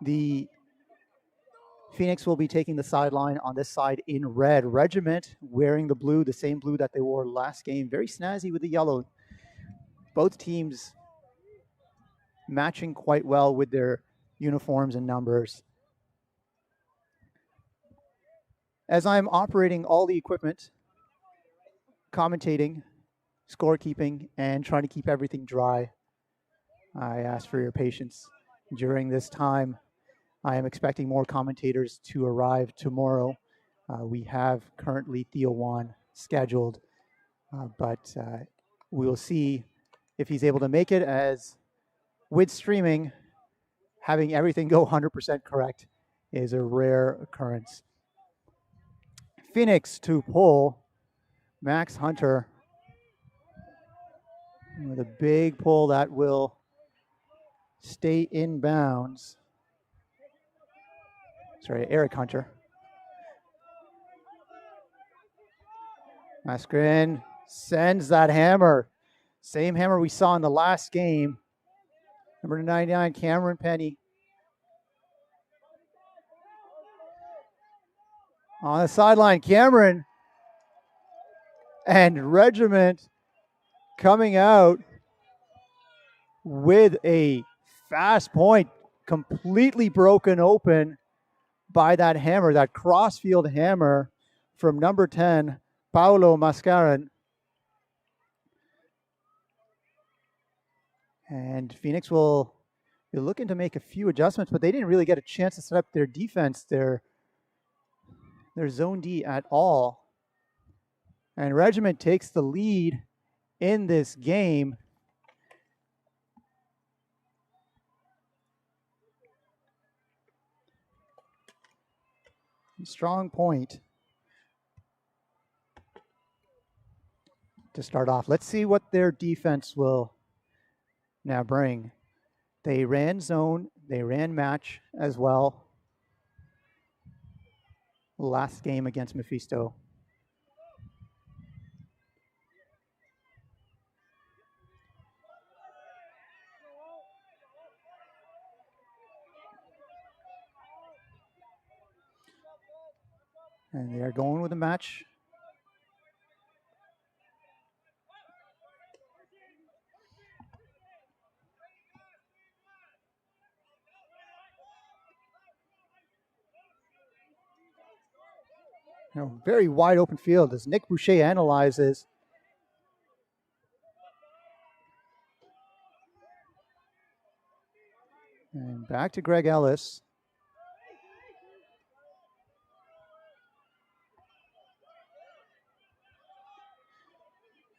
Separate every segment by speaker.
Speaker 1: The Phoenix will be taking the sideline on this side in red. Regiment wearing the blue, the same blue that they wore last game. Very snazzy with the yellow. Both teams matching quite well with their uniforms and numbers. As I'm operating all the equipment, commentating, scorekeeping, and trying to keep everything dry, I ask for your patience during this time. I am expecting more commentators to arrive tomorrow. We have currently Theo Wan scheduled, but we will see if he's able to make it, as with streaming, having everything go 100% correct is a rare occurrence. Phoenix to pull. Max Hunter with a big pull that will stay in bounds. Sorry, Eric Hunter. Maskrin sends that hammer. Same hammer we saw in the last game. Number 99, Cameron Penny. On the sideline, Cameron and Regiment coming out with a fast point, completely broken open by that hammer, that crossfield hammer from number 10, Paolo Mascaran. And Phoenix will be looking to make a few adjustments, but they didn't really get a chance to set up their defense, their zone D at all. And Regiment takes the lead in this game. Strong point to start off. Let's see what their defense will now bring. They ran zone, they ran match as well last game against Mephisto. And they are going with a match. Very wide open field as Nick Boucher analyzes. And back to Greg Ellis.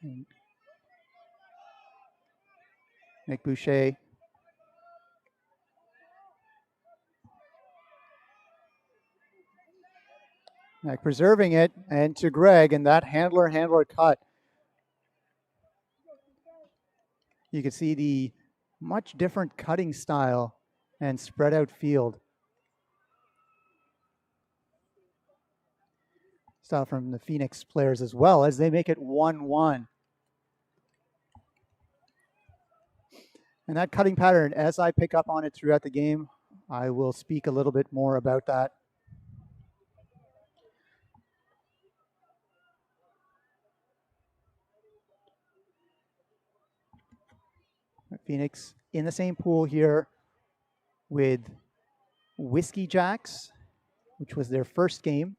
Speaker 1: And Nick Boucher. Like preserving it, and to Greg, and that handler cut. You can see the much different cutting style and spread out field style from the Phoenix players as well, as they make it 1-1. And that cutting pattern, as I pick up on it throughout the game, I will speak a little bit more about that. Phoenix in the same pool here with Whiskey Jacks, which was their first game.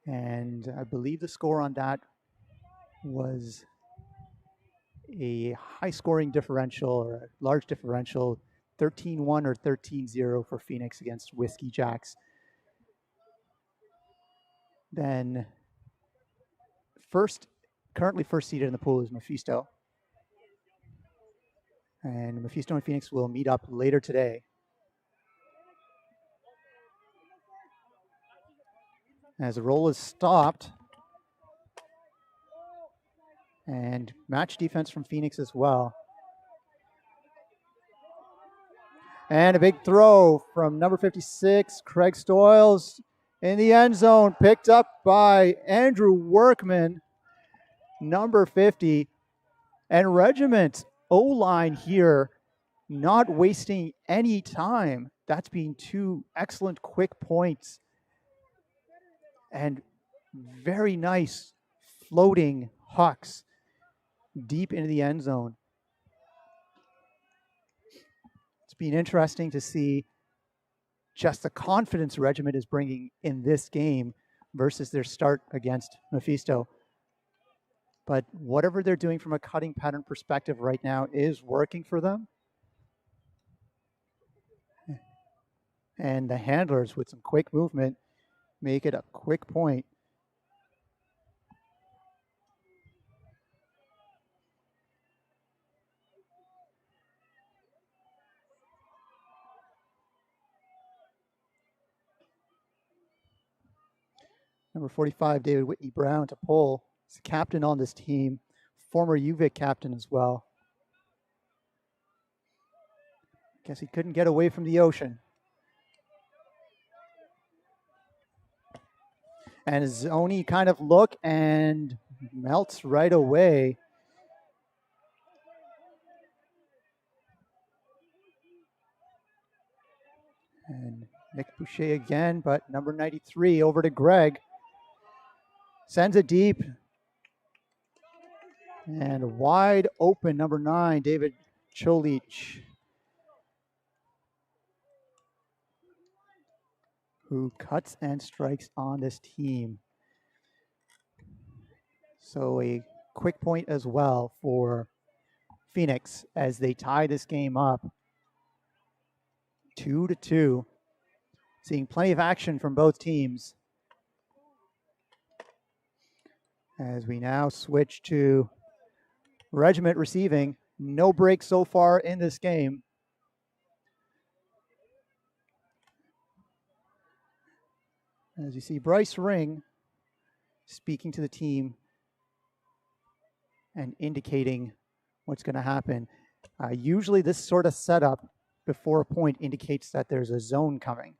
Speaker 1: And I believe the score on that was a high scoring differential, or a large differential, 13-1 or 13-0 for Phoenix against Whiskey Jacks. Then currently first seeded in the pool is Mephisto. And Mephisto and Phoenix will meet up later today. As the roll is stopped. And match defense from Phoenix as well. And a big throw from number 56, Craig Stoyles, in the end zone, picked up by Andrew Workman, number 50. And Regiment O-line here not wasting any time. That's been two excellent quick points and very nice floating hucks deep into the end zone. It's been interesting to see just the confidence Regiment is bringing in this game versus their start against Mephisto. But whatever they're doing from a cutting pattern perspective right now is working for them. And the handlers with some quick movement make it a quick point. Number 45, David Whitney Brown to pull. He's the captain on this team, former UVic captain as well. Guess he couldn't get away from the ocean. And a zony kind of look and melts right away. And Nick Boucher again, but number 93 over to Greg. Sends it deep. And wide open, number 9, David Cholich, who cuts and strikes on this team. So a quick point as well for Phoenix as they tie this game up 2-2. Seeing plenty of action from both teams. As we now switch to Regiment receiving. No break so far in this game. As you see Bryce Ring speaking to the team and indicating what's going to happen. Usually this sort of setup before a point indicates that there's a zone coming.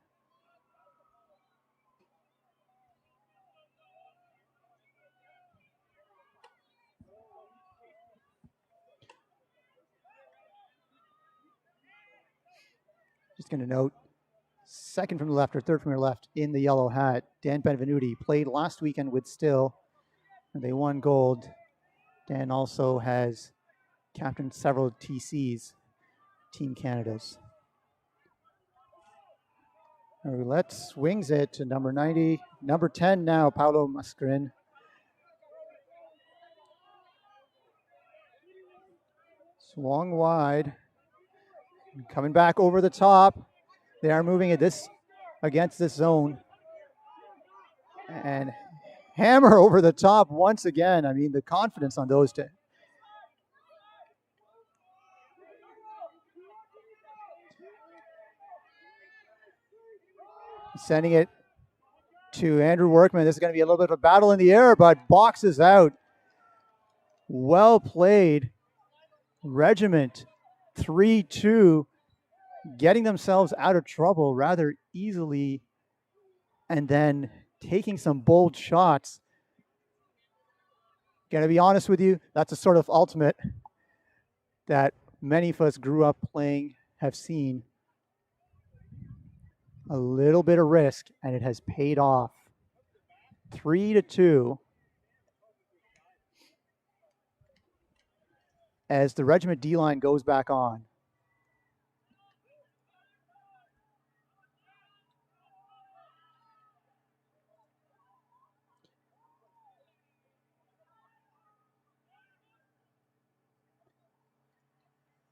Speaker 1: Just going to note, second from the left or third from your left in the yellow hat, Dan Benvenuti, played last weekend with Still. And they won gold. Dan also has captained several TCs, Team Canada's. Roulette swings it to number 90. Number 10 now, Paolo Mascarin. Swung wide. Coming back over the top. They are moving it against this zone. And hammer over the top once again. I mean, the confidence on those two. Sending it to Andrew Workman. This is going to be a little bit of a battle in the air, but boxes out. Well played. Regiment 3-2, getting themselves out of trouble rather easily and then taking some bold shots. Gonna be honest with you, that's a sort of ultimate that many of us grew up playing, have seen. A little bit of risk, and it has paid off. 3-2. As the Regiment D-line goes back on.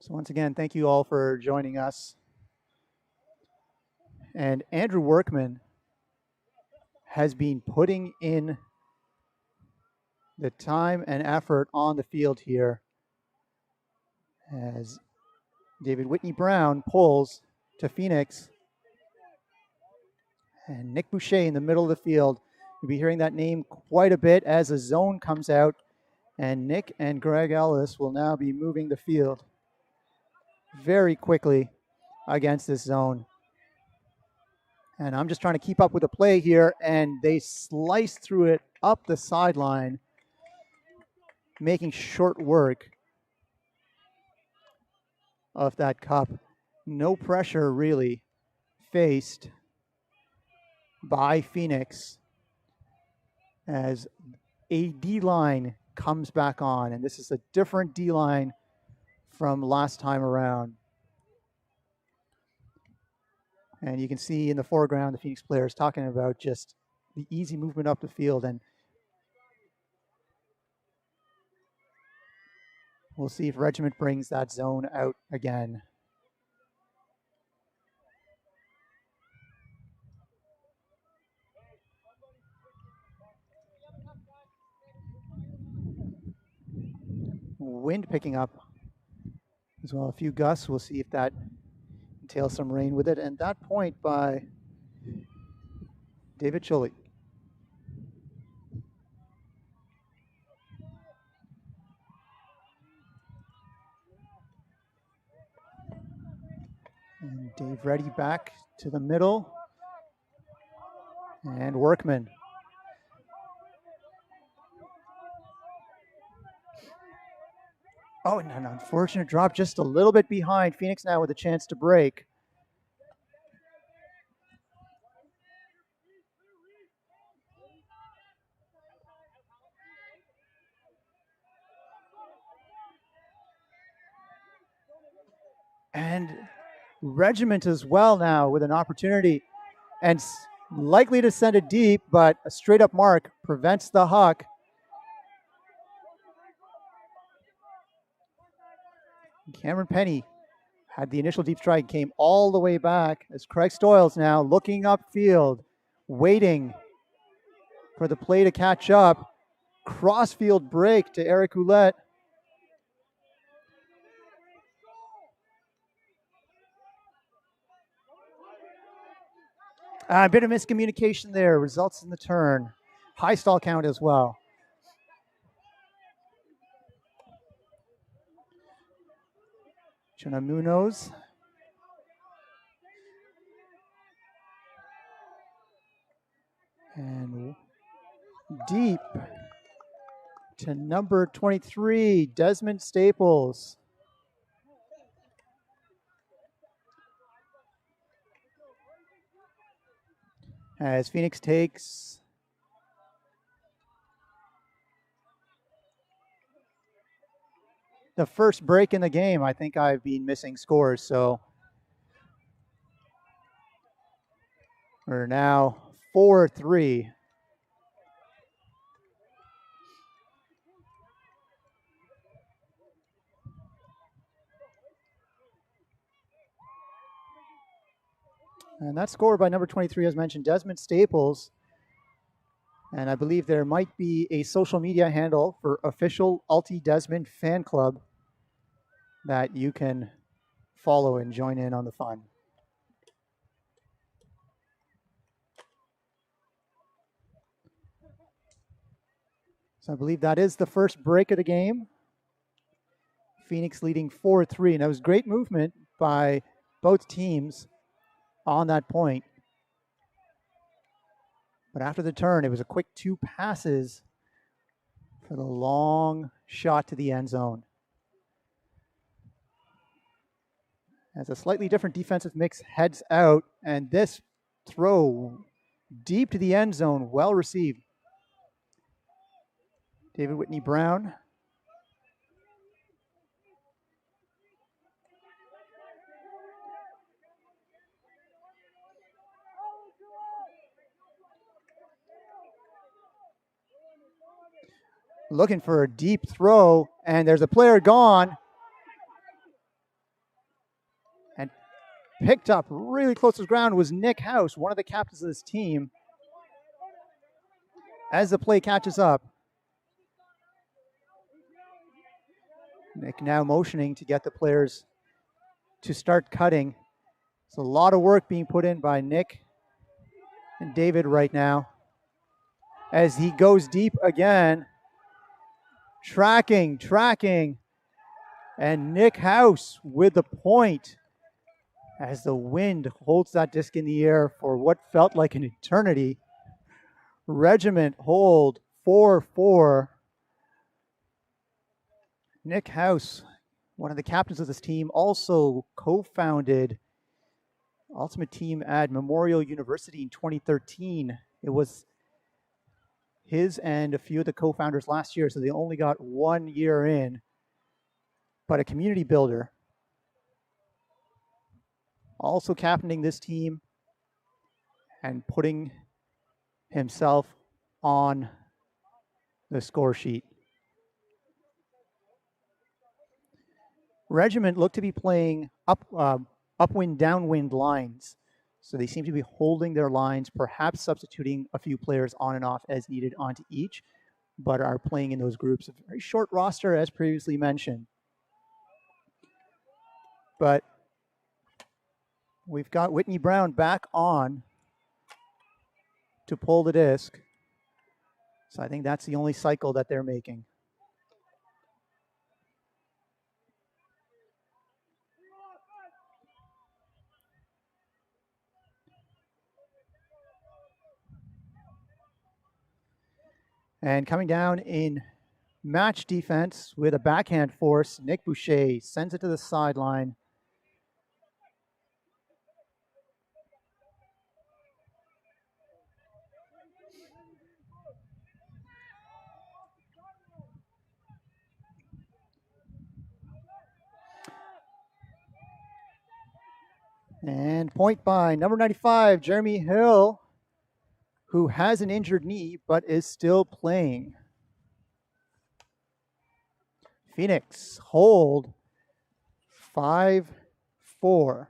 Speaker 1: So once again, thank you all for joining us. And Andrew Workman has been putting in the time and effort on the field here as David Whitney Brown pulls to Phoenix. And Nick Boucher in the middle of the field. You'll be hearing that name quite a bit as a zone comes out. And Nick and Greg Ellis will now be moving the field very quickly against this zone. And I'm just trying to keep up with the play here, and they slice through it up the sideline, making short work of that cup. No pressure really faced by Phoenix as a D-line comes back on, and this is a different D-line from last time around. And you can see in the foreground the Phoenix players talking about just the easy movement up the field, and we'll see if Regiment brings that zone out again. Wind picking up as well, a few gusts. We'll see if that entails some rain with it. And that point by David Chuli. And Dave Reddy back to the middle. And Workman. Oh, and an unfortunate drop just a little bit behind. Phoenix now with a chance to break. And Regiment as well now with an opportunity and likely to send it deep, but a straight up mark prevents the huck. Cameron Penny had the initial deep strike, came all the way back as Craig Stoyles now looking upfield, waiting for the play to catch up. Crossfield break to Eric Ouellette. A bit of miscommunication there, results in the turn. High stall count as well. Chena Munoz. And deep to number 23, Desmond Staples. As Phoenix takes the first break in the game. I think I've been missing scores, so we're now 4-3. And that score by number 23, as mentioned, Desmond Staples. And I believe there might be a social media handle for official Alti Desmond fan club that you can follow and join in on the fun. So I believe that is the first break of the game. Phoenix leading 4-3, and that was great movement by both teams on that point. But after the turn, it was a quick 2 passes for the long shot to the end zone. As a slightly different defensive mix heads out, and this throw deep to the end zone, well received. David Whitney Brown. Looking for a deep throw, and there's a player gone. And picked up really close to the ground was Nick House, one of the captains of this team. As the play catches up, Nick now motioning to get the players to start cutting. It's a lot of work being put in by Nick and David right now. As he goes deep again. Tracking. And Nick House with the point as the wind holds that disc in the air for what felt like an eternity. Regiment hold 4-4. Nick House one of the captains of this team, also co-founded Ultimate Team at Memorial University in 2013. It was his and a few of the co-founders last year, so they only got 1 year in, but a community builder. Also captaining this team and putting himself on the score sheet. Regiment looked to be playing upwind, downwind lines. So they seem to be holding their lines, perhaps substituting a few players on and off as needed onto each, but are playing in those groups. A very short roster, as previously mentioned. But we've got Whitney Brown back on to pull the disc. So I think that's the only cycle that they're making. And coming down in match defense with a backhand force, Nick Boucher sends it to the sideline. And point by number 95, Jeremy Hill, who has an injured knee but is still playing. Phoenix hold 5-4.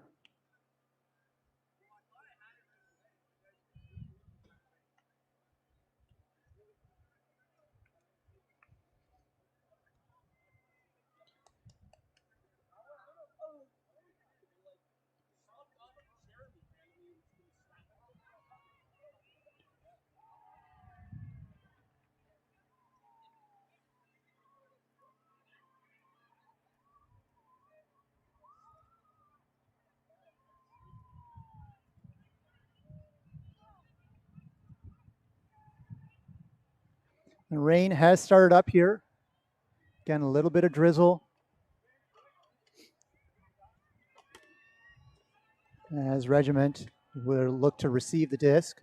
Speaker 1: The rain has started up here. Again, a little bit of drizzle. As Regiment will look to receive the disc.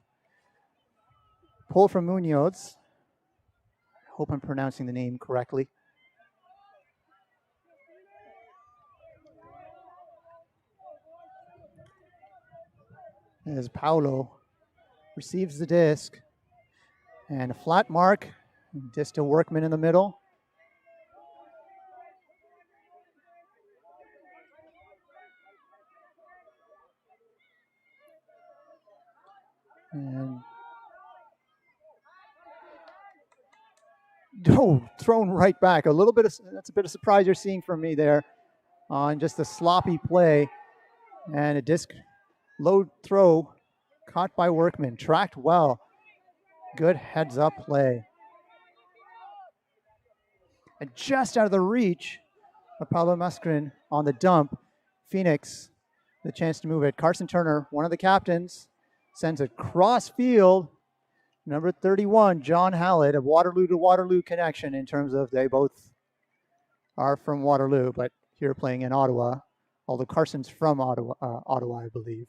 Speaker 1: Pull from Munoz. Hope I'm pronouncing the name correctly. As Paulo receives the disc. And a flat mark. Disc to Workman in the middle. And thrown right back. That's a bit of surprise you're seeing from me there on just a sloppy play. And a disc low throw caught by Workman. Tracked well. Good heads up play. And just out of the reach of Pablo Mascarin on the dump. Phoenix, the chance to move it. Carson Turner, one of the captains, sends it cross field. Number 31, John Hallett, a Waterloo to Waterloo connection in terms of they both are from Waterloo, but here playing in Ottawa, although Carson's from Ottawa, I believe,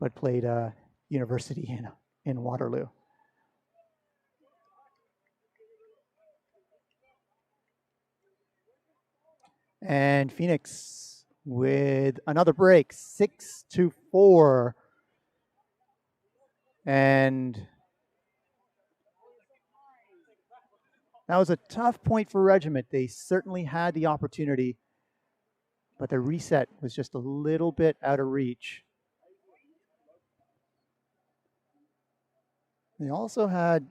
Speaker 1: but played university in Waterloo. And Phoenix with another break, 6-4. And that was a tough point for Regiment. They certainly had the opportunity, but the reset was just a little bit out of reach. They also had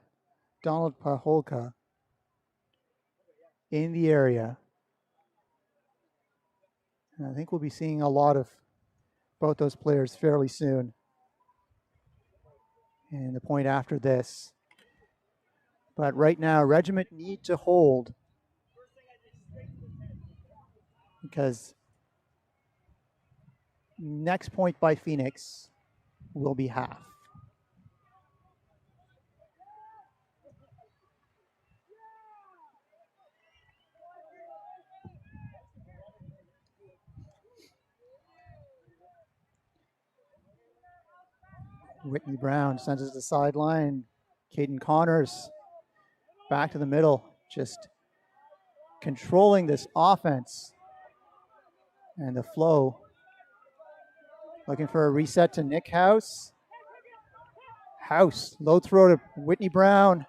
Speaker 1: Donald Paholka in the area. And I think we'll be seeing a lot of both those players fairly soon. And the point after this. But right now, Regiment need to hold because next point by Phoenix will be half. Whitney Brown sends it to the sideline. Caden Connors back to the middle, just controlling this offense and the flow. Looking for a reset to Nick House. House, low throw to Whitney Brown.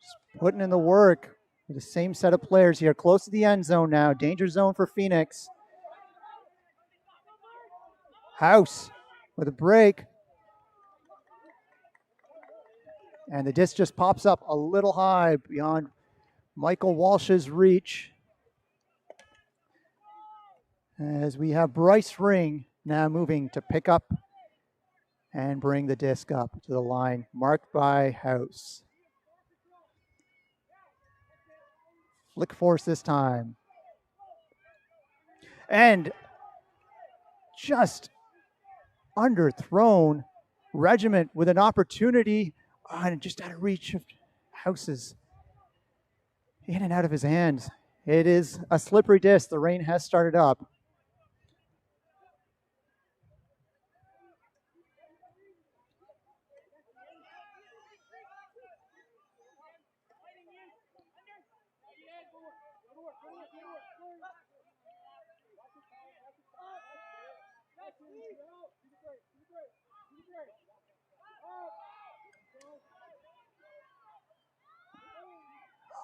Speaker 1: Just putting in the work with the same set of players here, close to the end zone now. Danger zone for Phoenix. House with a break. And the disc just pops up a little high beyond Michael Walsh's reach. As we have Bryce Ring now moving to pick up and bring the disc up to the line, marked by House. Flick force this time. And just underthrown. Regiment with an opportunity, and just out of reach of House's, in and out of his hands. It is a slippery disc. The rain has started up.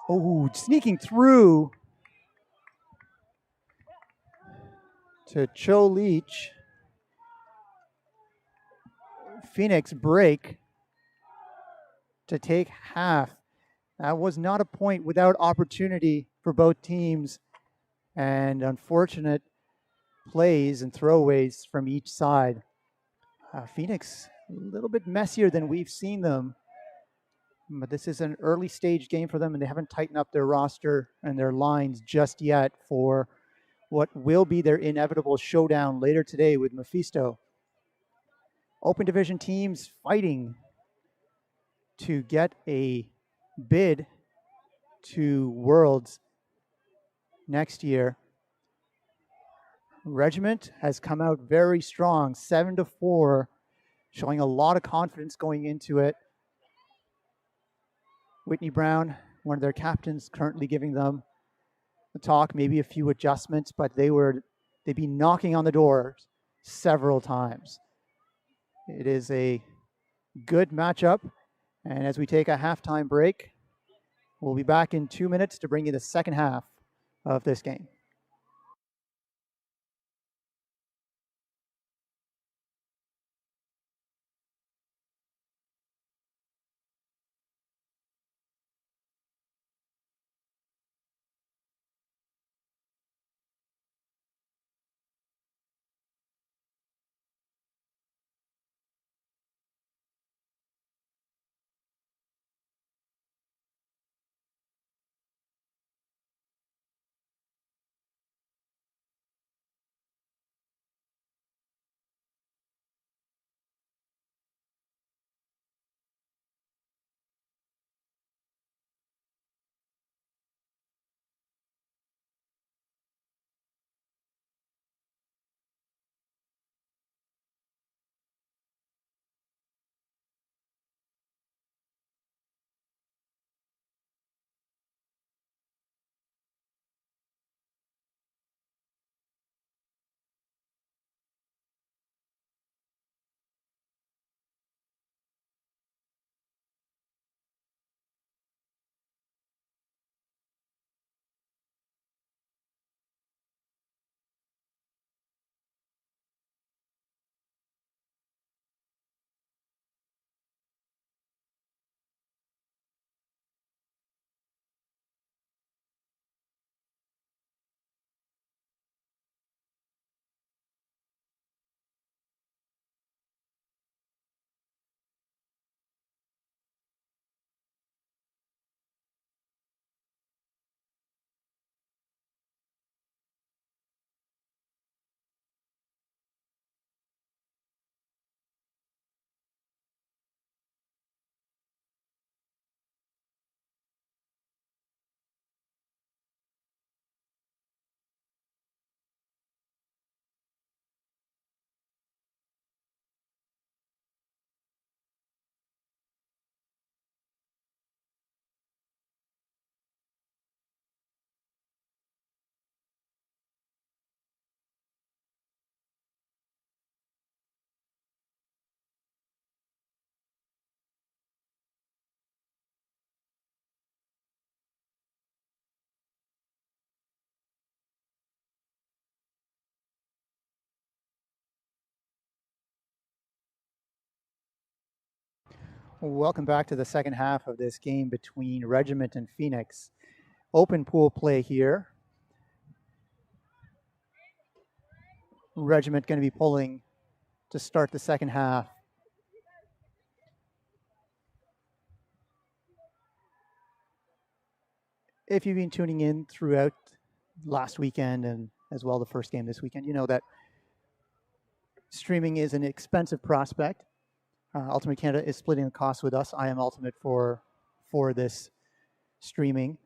Speaker 1: Oh, sneaking through to Cho Leach. Phoenix break to take half. That was not a point without opportunity for both teams, and unfortunate plays and throwaways from each side. Phoenix a little bit messier than we've seen them, but this is an early stage game for them, and they haven't tightened up their roster and their lines just yet for what will be their inevitable showdown later today with Mephisto. Open division teams fighting to get a bid to Worlds next year. Regiment has come out very strong, 7-4, showing a lot of confidence going into it. Whitney Brown, one of their captains, currently giving them a talk, maybe a few adjustments, but they'd be knocking on the door several times. It is a good matchup, and as we take a halftime break, we'll be back in 2 minutes to bring you the second half of this game. Welcome back to the second half of this game between Regiment and Phoenix. Open pool play here. Regiment going to be pulling to start the second half. If you've been tuning in throughout last weekend and as well the first game this weekend, you know that streaming is an expensive prospect. Ultimate Canada is splitting the cost with us. I am Ultimate for this streaming.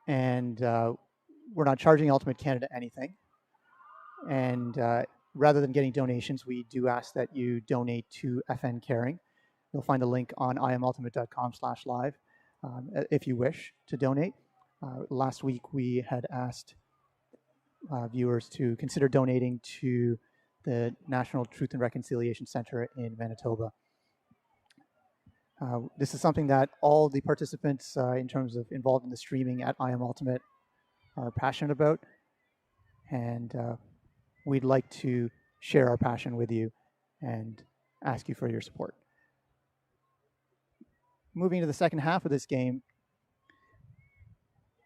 Speaker 1: And we're not charging Ultimate Canada anything. And rather than getting donations, we do ask that you donate to FN Caring. You'll find the link on imultimate.com/live if you wish to donate. Last week, we had asked viewers to consider donating to the National Truth and Reconciliation Center in Manitoba. This is something that all the participants in terms of involved in the streaming at I Am Ultimate are passionate about. And we'd like to share our passion with you and ask you for your support. Moving to the second half of this game,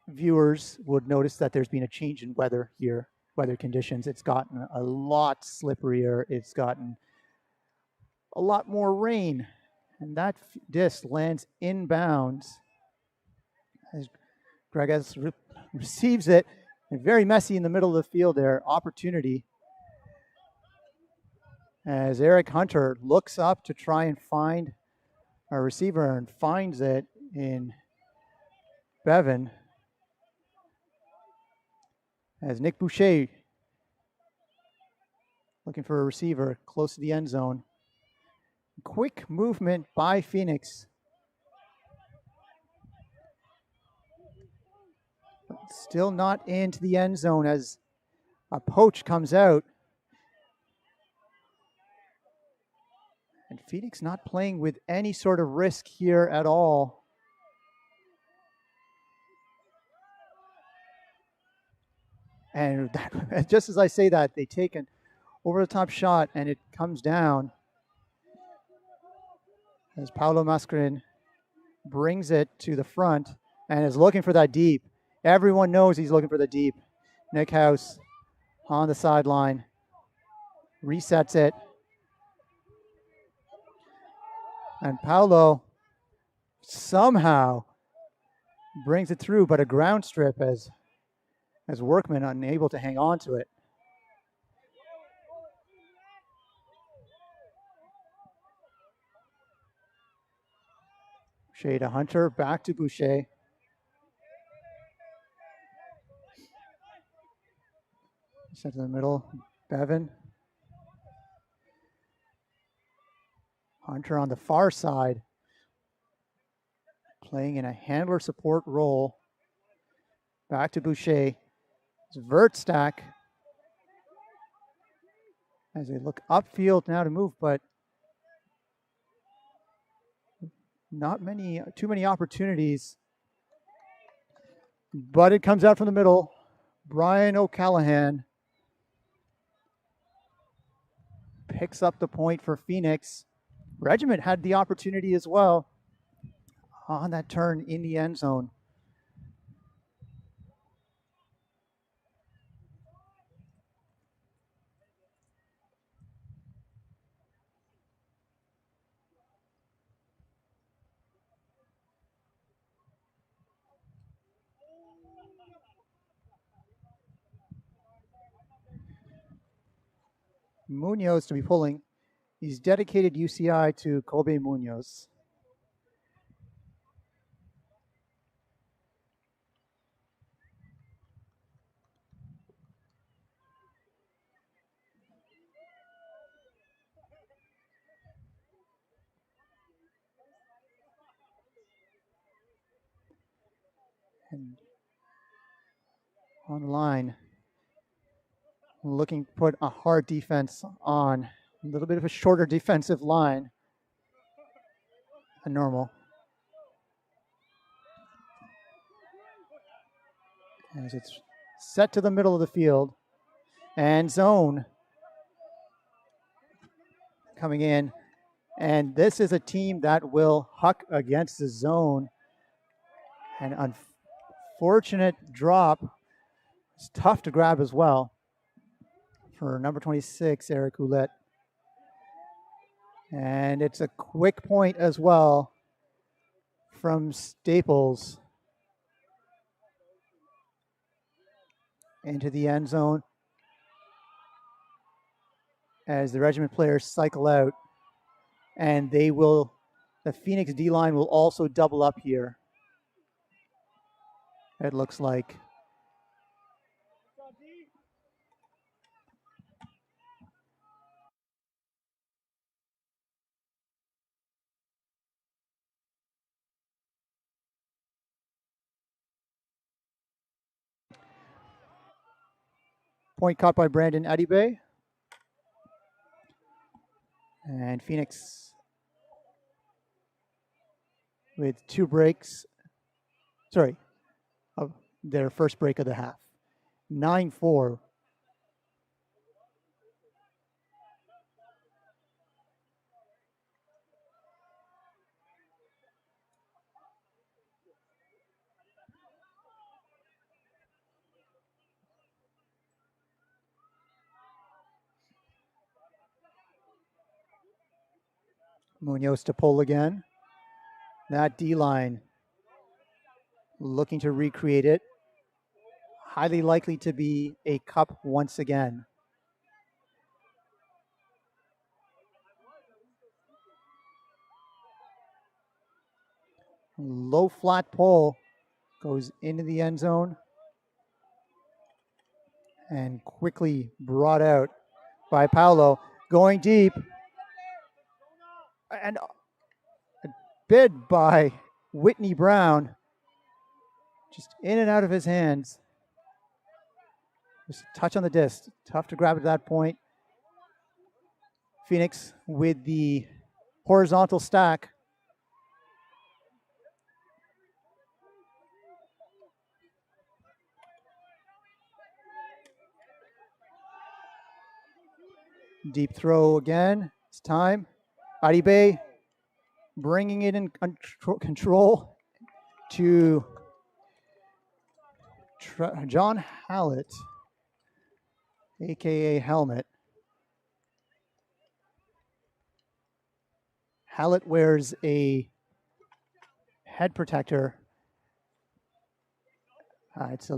Speaker 1: viewers would notice that there's been a change in weather here, weather conditions. It's gotten a lot slipperier. It's gotten a lot more rain. And that disc lands inbounds as Gregas receives it. And very messy in the middle of the field there. Opportunity. As Eric Hunter looks up to try and find a receiver and finds it in Bevan. As Nick Boucher looking for a receiver close to the end zone. Quick movement by Phoenix. But still not into the end zone as a poach comes out. And Phoenix not playing with any sort of risk here at all. And just as I say that, they take an over-the-top shot and it comes down. As Paulo Mascarin brings it to the front and is looking for that deep. Everyone knows he's looking for the deep. Nick House on the sideline. Resets it. And Paulo somehow brings it through, but a ground strip as Workman unable to hang on to it. Boucher to Hunter, back to Boucher. Sent to the middle, Bevan. Hunter on the far side, playing in a handler support role. Back to Boucher. It's Vertstack. As they look upfield now to move, but not too many opportunities. But it comes out from the middle. Brian O'Callahan picks up the point for Phoenix. Regiment had the opportunity as well on that turn in the end zone. Munoz to be pulling. He's dedicated UCI to Kobe Munoz. And on the line, looking to put a hard defense on. A little bit of a shorter defensive line than normal. As it's set to the middle of the field. And zone coming in. And this is a team that will huck against the zone. An unfortunate drop. It's tough to grab as well for number 26, Eric Ouellette. And it's a quick point as well from Staples into the end zone as the Regiment players cycle out. And the Phoenix D-line will also double up here. It looks like. Point caught by Brandon Adibe. And Phoenix with 2 breaks. Sorry, of their first break of the half. 9-4. Munoz to pull again. That D-line looking to recreate it. Highly likely to be a cup once again. Low flat pull goes into the end zone and quickly brought out by Paolo. Going deep. And a bid by Whitney Brown. Just in and out of his hands. Just a touch on the disc. Tough to grab at that point. Phoenix with the horizontal stack. Deep throw again. It's time. Adibe bringing it in control to John Hallett, a.k.a. Helmet. Hallett wears a head protector. It's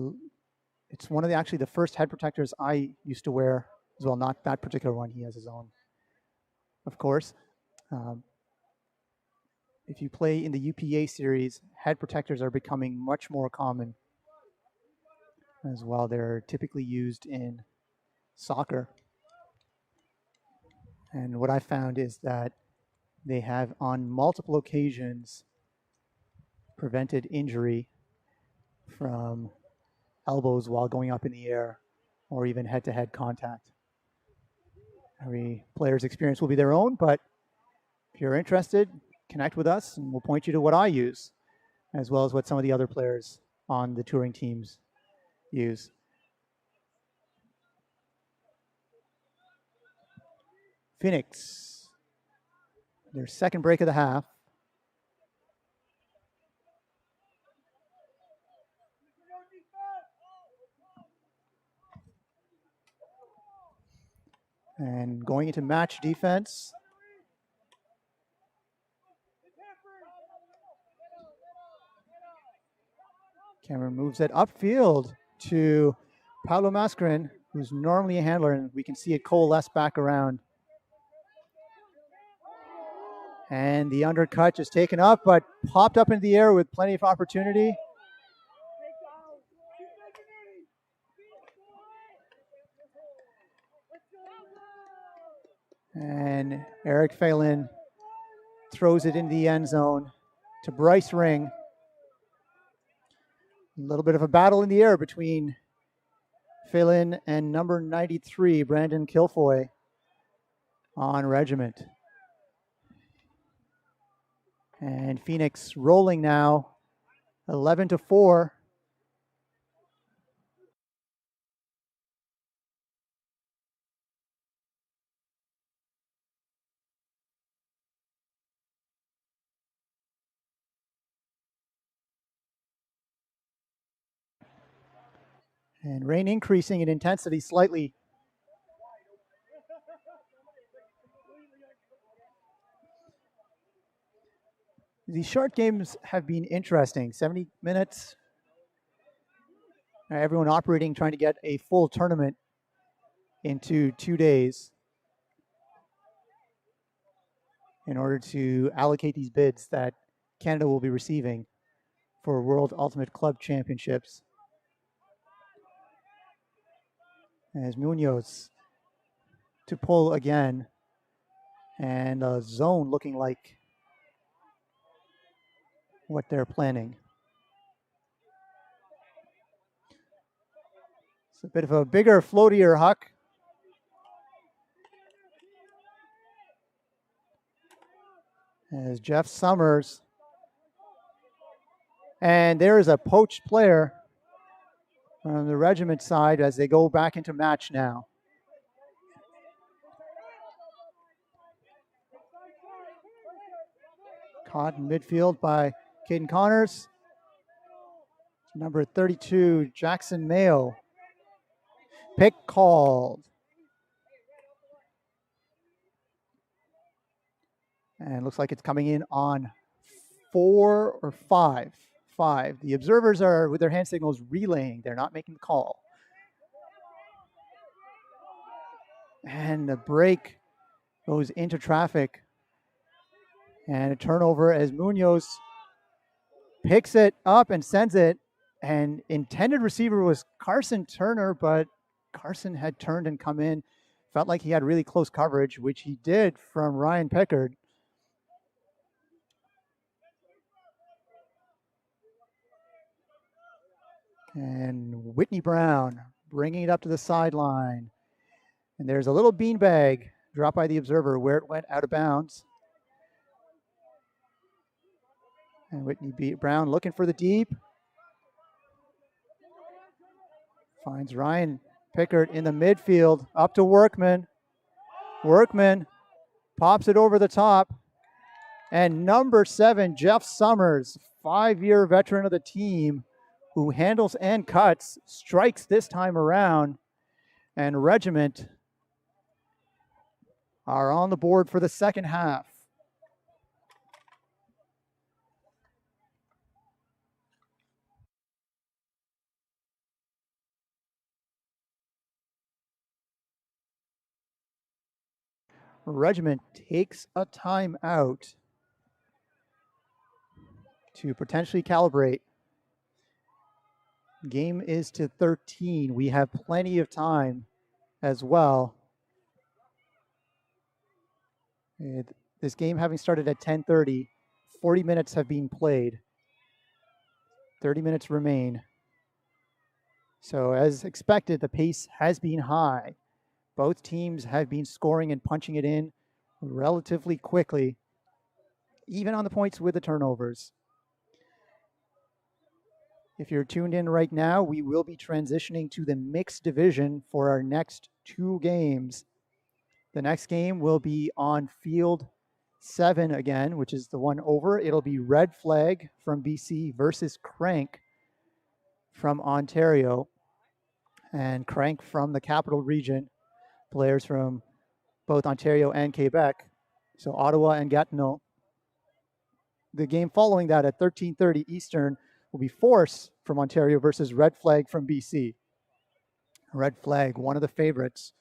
Speaker 1: one of the first head protectors I used to wear as well. Not that particular one. He has his own, of course. If you play in the UPA series, head protectors are becoming much more common as well. They're typically used in soccer. And what I found is that they have on multiple occasions prevented injury from elbows while going up in the air or even head-to-head contact. Every player's experience will be their own, but if you're interested, connect with us and we'll point you to what I use, as well as what some of the other players on the touring teams use. Phoenix, their second break of the half. And going into match defense. Cameron moves it upfield to Paolo Mascarin, who's normally a handler, and we can see it coalesce back around. And the undercut just taken up, but popped up into the air with plenty of opportunity. And Eric Phelan throws it into the end zone to Bryce Ring. A little bit of a battle in the air between Phelan and number 93, Brandon Kilfoy on Regiment. And Phoenix rolling now, 11-4. And rain increasing in intensity slightly. These short games have been interesting. 70 minutes. Everyone operating, trying to get a full tournament into 2 days in order to allocate these bids that Canada will be receiving for World Ultimate Club Championships. As Munoz to pull again, and a zone looking like what they're planning. It's a bit of a bigger, floatier huck. As Jeff Summers. And there is a poached player from the Regiment side as they go back into match now. Caught in midfield by Caden Connors. Number 32, Jackson Mayo. Pick called. And looks like it's coming in on 4 or 5. 5. The observers are, with their hand signals, relaying. They're not making the call. And the break goes into traffic. And a turnover as Munoz picks it up and sends it. And intended receiver was Carson Turner, but Carson had turned and come in. Felt like he had really close coverage, which he did from Ryan Pickard. And Whitney Brown bringing it up to the sideline. And there's a little beanbag dropped by the observer where it went out of bounds. And Whitney Brown looking for the deep. Finds Ryan Pickard in the midfield. Up to Workman. Workman pops it over the top. And number 7, Jeff Summers, 5-year veteran of the team, who handles and cuts, strikes this time around. And Regiment are on the board for the second half. Regiment takes a timeout to potentially calibrate. Game is to 13. We have plenty of time as well. This game having started at 10:30, 40 minutes have been played. 30 minutes remain. So as expected, the pace has been high. Both teams have been scoring and punching it in relatively quickly, even on the points with the turnovers. If you're tuned in right now, we will be transitioning to the mixed division for our next 2 games. The next game will be on field 7 again, which is the one over. It'll be Red Flag from BC versus Crank from Ontario. And Crank from the Capital Region, players from both Ontario and Quebec, so Ottawa and Gatineau. The game following that at 13:30 Eastern will be Force from Ontario versus Red Flag from BC. Red Flag, one of the favorites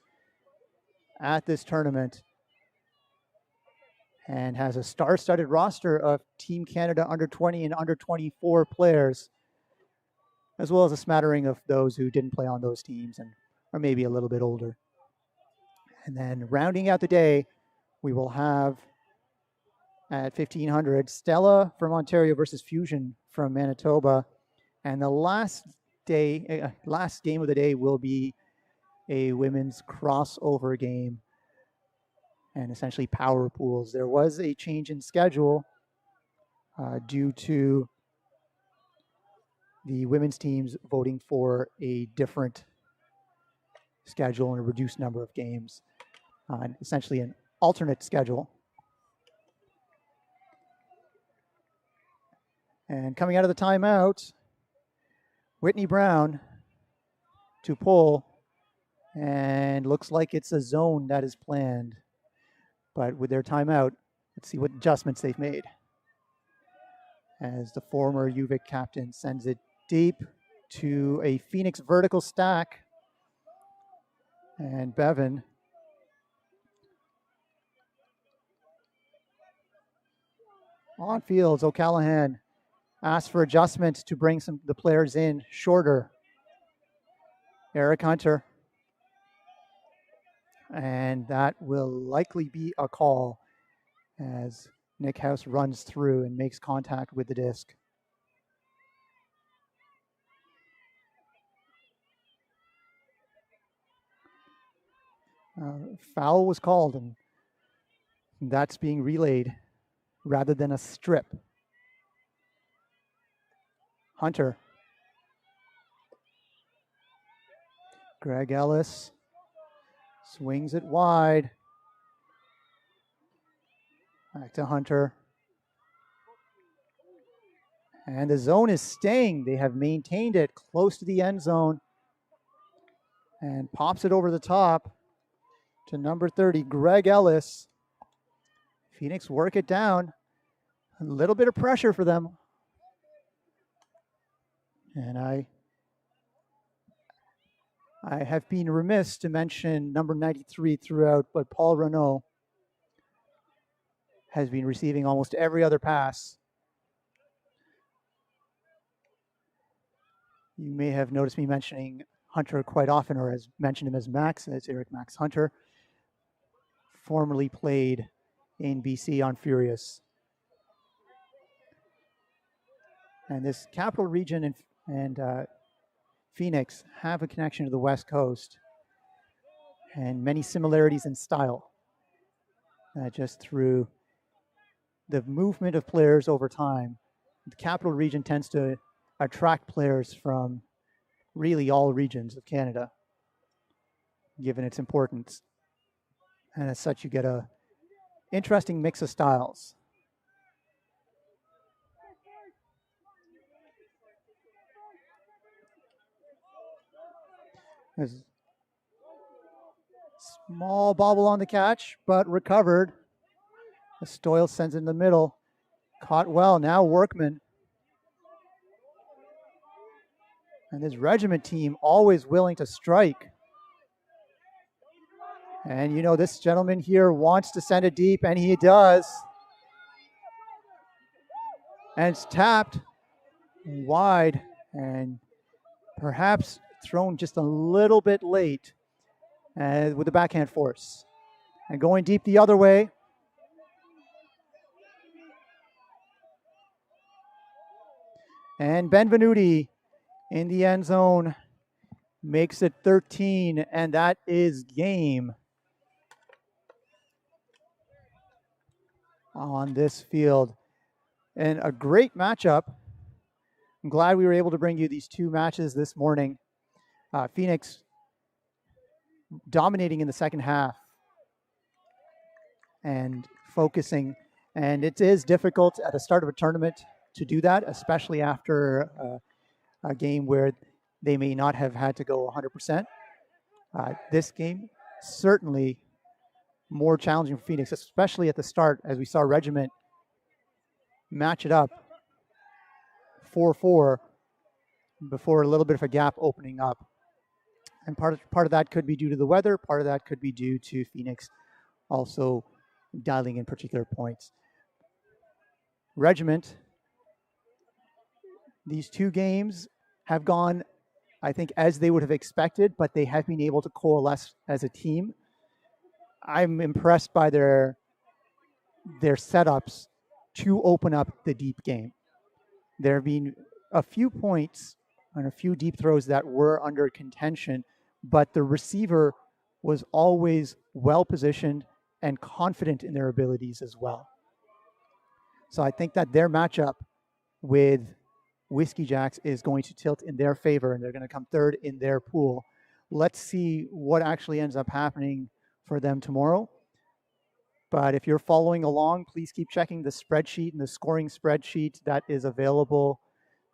Speaker 1: at this tournament, and has a star-studded roster of Team Canada under 20 and under 24 players, as well as a smattering of those who didn't play on those teams and are maybe a little bit older. And then rounding out the day, we will have at 1500 Stella from Ontario versus Fusion from Manitoba. And the last game of the day will be a women's crossover game and essentially power pools. There was a change in schedule due to the women's teams voting for a different schedule and a reduced number of games, essentially an alternate schedule. And coming out of the timeout, Whitney Brown to pull, and looks like it's a zone that is planned. But with their timeout, let's see what adjustments they've made. As the former UVic captain sends it deep to a Phoenix vertical stack. And Bevan on fields. O'Callahan asked for adjustments to bring the players in shorter. Eric Hunter. And that will likely be a call as Nick House runs through and makes contact with the disc. Foul was called, and that's being relayed rather than a strip. Hunter. Greg Ellis swings it wide. Back to Hunter. And the zone is staying. They have maintained it close to the end zone. And pops it over the top to number 30, Greg Ellis. Phoenix work it down. A little bit of pressure for them. And I have been remiss to mention number 93 throughout, but Paul Renault has been receiving almost every other pass. You may have noticed me mentioning Hunter quite often, or has mentioned him as Max. It's Eric Max Hunter, formerly played in BC on Furious. And this Capital Region and Phoenix have a connection to the West Coast and many similarities in style, just through the movement of players over time. The Capital Region tends to attract players from really all regions of Canada, given its importance. And as such, you get a interesting mix of styles. There's a small bobble on the catch, but recovered. Stoyle sends it in the middle. Caught well. Now Workman. And this Regiment team always willing to strike. And you know, this gentleman here wants to send it deep, and he does. And it's tapped wide and perhaps thrown just a little bit late with the backhand force. And going deep the other way. And Benvenuti in the end zone makes it 13, and that is game on this field. And a great matchup. I'm glad we were able to bring you these two matches this morning. Phoenix dominating in the second half and focusing. And it is difficult at the start of a tournament to do that, especially after a game where they may not have had to go 100%. This game, certainly more challenging for Phoenix, especially at the start, as we saw Regiment match it up 4-4 before a little bit of a gap opening up. And part of that could be due to the weather. Part of that could be due to Phoenix also dialing in particular points. Regiment, these two games have gone, I think, as they would have expected, but they have been able to coalesce as a team. I'm impressed by their setups to open up the deep game. There have been a few points and a few deep throws that were under contention, but the receiver was always well positioned and confident in their abilities as well. So I think that their matchup with Whiskey Jacks is going to tilt in their favor, and they're going to come third in their pool. Let's see what actually ends up happening for them tomorrow. But if you're following along, please keep checking the spreadsheet and the scoring spreadsheet that is available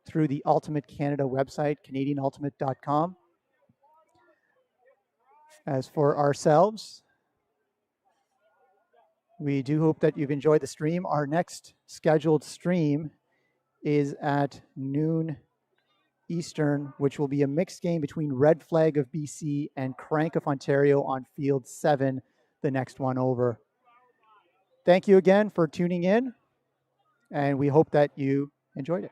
Speaker 1: through the Ultimate Canada website, CanadianUltimate.com. As for ourselves, we do hope that you've enjoyed the stream. Our next scheduled stream is at noon Eastern, which will be a mixed game between Red Flag of BC and Crank of Ontario on Field 7, the next one over. Thank you again for tuning in, and we hope that you enjoyed it.